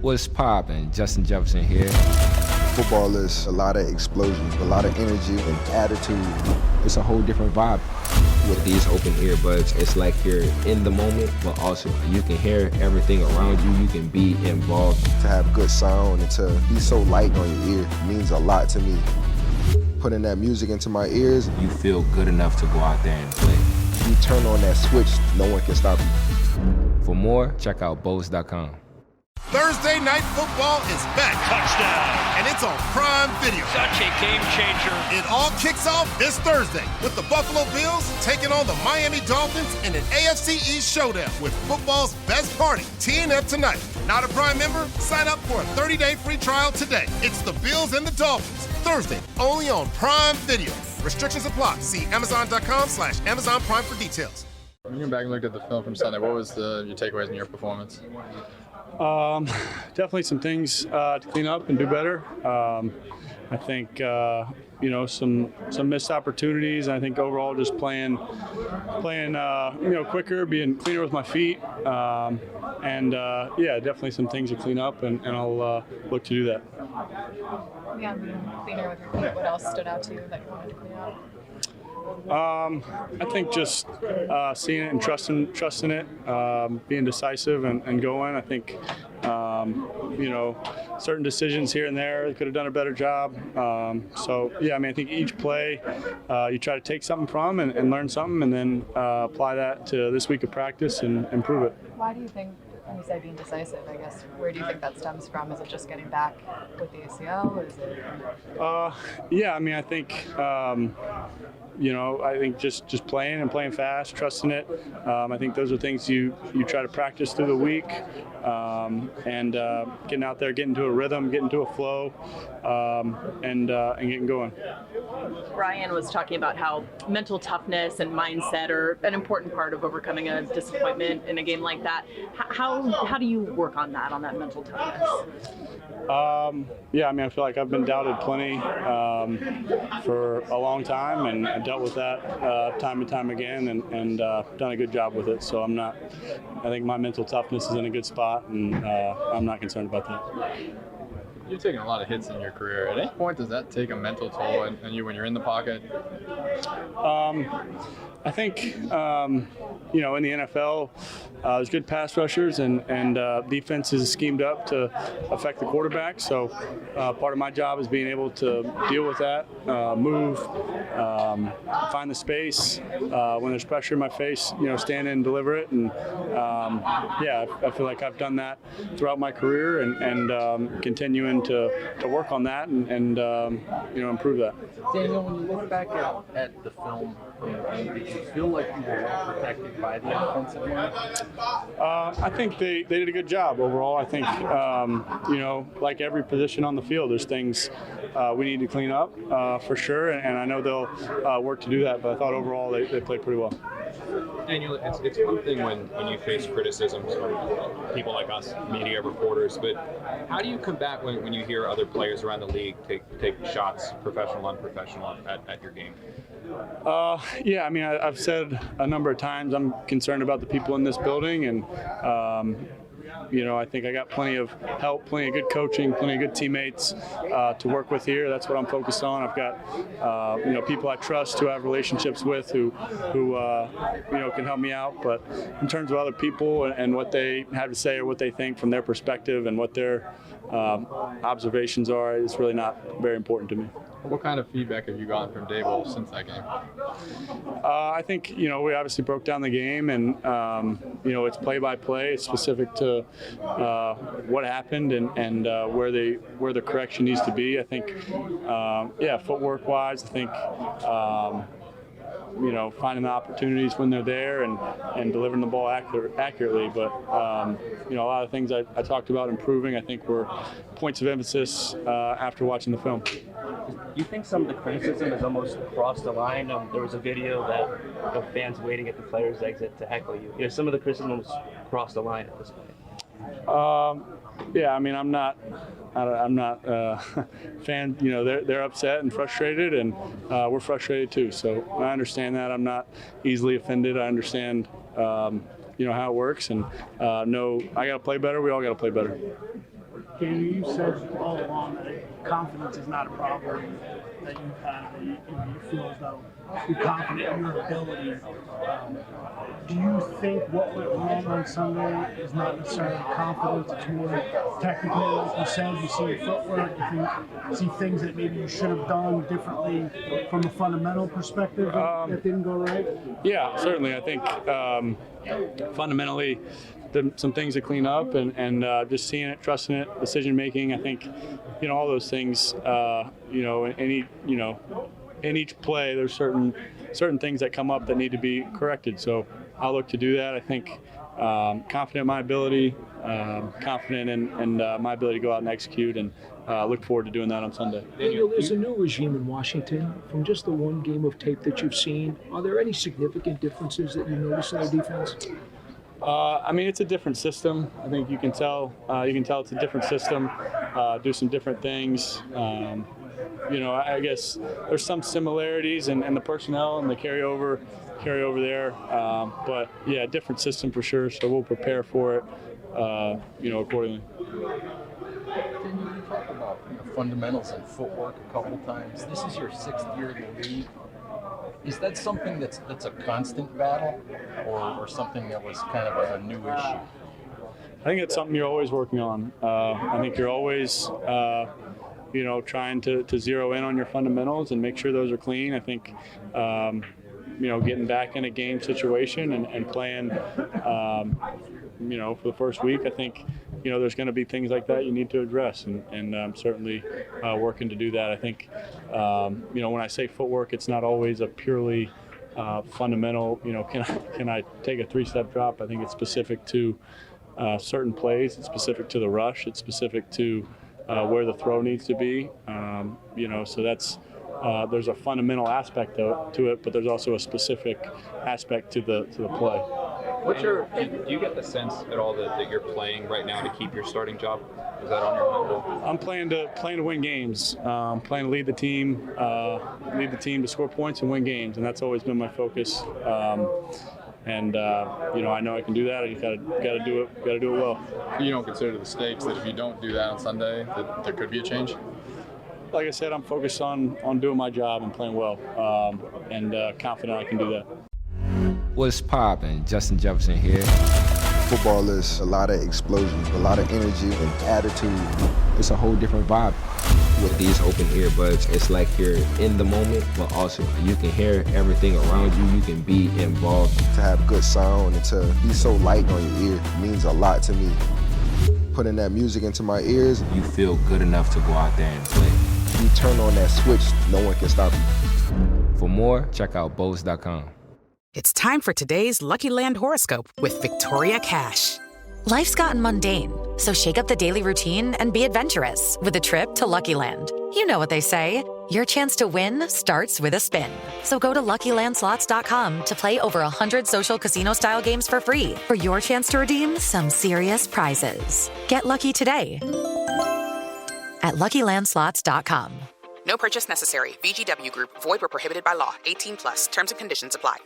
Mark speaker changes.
Speaker 1: What's poppin'? Justin Jefferson here.
Speaker 2: Football is a lot of explosion, a lot of energy and attitude.
Speaker 1: It's a whole different vibe. With these open earbuds, it's like you're in the moment, but also you can hear everything around you. You can be involved.
Speaker 2: To have good sound and to be so light on your ear means a lot to me. Putting that music into my ears,
Speaker 1: You feel good enough to go out there and play.
Speaker 2: you turn on that switch, no one can stop you.
Speaker 1: For more, check out Bose.com.
Speaker 3: Thursday Night Football is back.
Speaker 4: Touchdown.
Speaker 3: And it's on Prime Video.
Speaker 4: Such a game changer.
Speaker 3: It all kicks off this Thursday with the Buffalo Bills taking on the Miami Dolphins in an AFC East showdown with football's best party, teeing up tonight. Not a Prime member? Sign up for a 30-day free trial today. It's the Bills and the Dolphins, Thursday, only on Prime Video. Restrictions apply. See Amazon.com/Amazon Prime for details.
Speaker 5: When you went back and looked at the film from Sunday, what was your takeaways in your performance?
Speaker 6: Definitely some things to clean up and do better. I think some missed opportunities. I think overall just playing quicker, being cleaner with my feet, and definitely some things to clean up, and I'll look to do that.
Speaker 7: Yeah, cleaner with your feet. What else stood out to you that you wanted to clean up?
Speaker 6: I think just seeing it and trusting it, being decisive and going. I think certain decisions here and there could have done a better job. I think each play you try to take something from and learn something, and then apply that to this week of practice and improve it.
Speaker 7: Why do you think, when you say being decisive, I guess, where do you think that stems from? Is it just getting back with the ACL? Is it?
Speaker 6: I think. I think just playing and playing fast, trusting it. I think those are things you try to practice through the week, and getting out there, getting into a rhythm, getting into a flow, and getting going.
Speaker 8: Ryan was talking about how mental toughness and mindset are an important part of overcoming a disappointment in a game like that. How do you work on that mental toughness?
Speaker 6: I feel like I've been doubted plenty for a long time, and I dealt with that time and time again, and done a good job with it. So I think my mental toughness is in a good spot, and I'm not concerned about that.
Speaker 5: You've taken a lot of hits in your career. At any point, does that take a mental toll on you when you're in the pocket?
Speaker 6: I think, in the NFL, there's good pass rushers, and defense is schemed up to affect the quarterback. So part of my job is being able to deal with that, move, find the space. When there's pressure in my face, stand in and deliver it. And I feel like I've done that throughout my career, and continuing to work on that and improve that.
Speaker 9: Daniel, when you look back at the film, did you feel like you were well protected by the offensive line?
Speaker 6: I think they did a good job overall. I think, like every position on the field, there's things we need to clean up for sure, and I know they'll work to do that, but I thought overall they played pretty well.
Speaker 10: Daniel, it's one thing when you face criticisms from people like us, media reporters, but how do you combat when you hear other players around the league take shots, professional, unprofessional, at your game?
Speaker 6: I've said a number of times I'm concerned about the people in this building, and I think I got plenty of help, plenty of good coaching, plenty of good teammates to work with here. That's what I'm focused on. I've got people I trust, who I have relationships with, who can help me out. But in terms of other people and what they have to say or what they think from their perspective and what their observations are, it's really not very important to me.
Speaker 5: What kind of feedback have you gotten from Daboll since that game?
Speaker 6: I think, we obviously broke down the game, and, it's play-by-play. It's specific to what happened and where the correction needs to be. I think, footwork-wise, I think, finding the opportunities when they're there and delivering the ball accurately. But, a lot of things I talked about improving, I think, were points of emphasis after watching the film.
Speaker 9: Do you think some of the criticism has almost crossed the line? There was a video that of fans waiting at the players' exit to heckle you. Some of the criticism almost crossed the line at this point.
Speaker 6: I'm not fan. They're upset and frustrated, and we're frustrated too. So I understand that. I'm not easily offended. I understand, how it works, and I got to play better. We all got to play better.
Speaker 11: Daniel, you said all along that confidence is not a problem that you've had. That you feel as though you're confident in your ability. Do you think what went wrong on Sunday is not necessarily confidence? It's more technical, like you said. You see your footwork. You see things that maybe you should have done differently from a fundamental perspective that didn't go right.
Speaker 6: Yeah, certainly. I think fundamentally, some things to clean up, and just seeing it, trusting it, decision making. I think, all those things. In each play, there's certain things that come up that need to be corrected. So I'll look to do that. I think confident in my ability, confident in my ability to go out and execute, and look forward to doing that on Sunday.
Speaker 12: Daniel, there's a new regime in Washington. From just the one game of tape that you've seen, are there any significant differences that you notice in their defense?
Speaker 6: It's a different system. I think you can tell it's a different system. Do some different things. I guess there's some similarities in the personnel and the carryover there. But yeah, different system for sure. So we'll prepare for it, accordingly.
Speaker 13: Daniel, you talked about fundamentals and footwork a couple times. This is your 6th year in the league. Is that something that's a constant battle, or something that was kind of a new issue?
Speaker 6: I think it's something you're always working on. I think you're always, trying to zero in on your fundamentals and make sure those are clean. I think, getting back in a game situation and playing, for the first week, I think, there's going to be things like that you need to address, and I'm certainly working to do that. I think, when I say footwork, it's not always a purely fundamental, can I take a 3-step drop? I think it's specific to certain plays. It's specific to the rush. It's specific to where the throw needs to be. So that's there's a fundamental aspect to it, but there's also a specific aspect to the play.
Speaker 10: Do you get the sense at all that you're playing right now to keep your starting job? Is that on your mind?
Speaker 6: I'm playing to win games. Playing to lead the team to score points and win games, and that's always been my focus. I know I can do that. I just gotta do it. Gotta do it well.
Speaker 5: You don't consider the stakes that if you don't do that on Sunday, that there could be a change?
Speaker 6: Like I said, I'm focused on doing my job and playing well, and confident I can do that.
Speaker 1: What's poppin'? Justin Jefferson here.
Speaker 2: Football is a lot of explosion, a lot of energy and attitude.
Speaker 1: It's a whole different vibe with these open earbuds. It's like you're in the moment, but also you can hear everything around you. You can be involved.
Speaker 2: To have good sound and to be so light on your ear means a lot to me. Putting that music into my ears,
Speaker 1: you feel good enough to go out there and play.
Speaker 2: You turn on that switch, no one can stop you.
Speaker 1: For more, check out Bose.com.
Speaker 14: It's time for today's Lucky Land horoscope with Victoria Cash.
Speaker 15: Life's gotten mundane, so shake up the daily routine and be adventurous with a trip to Lucky Land. You know what they say, your chance to win starts with a spin. So go to LuckyLandSlots.com to play over 100 social casino-style games for free for your chance to redeem some serious prizes. Get lucky today at LuckyLandSlots.com.
Speaker 14: No purchase necessary. VGW Group. Void where prohibited by law. 18+. Terms and conditions apply.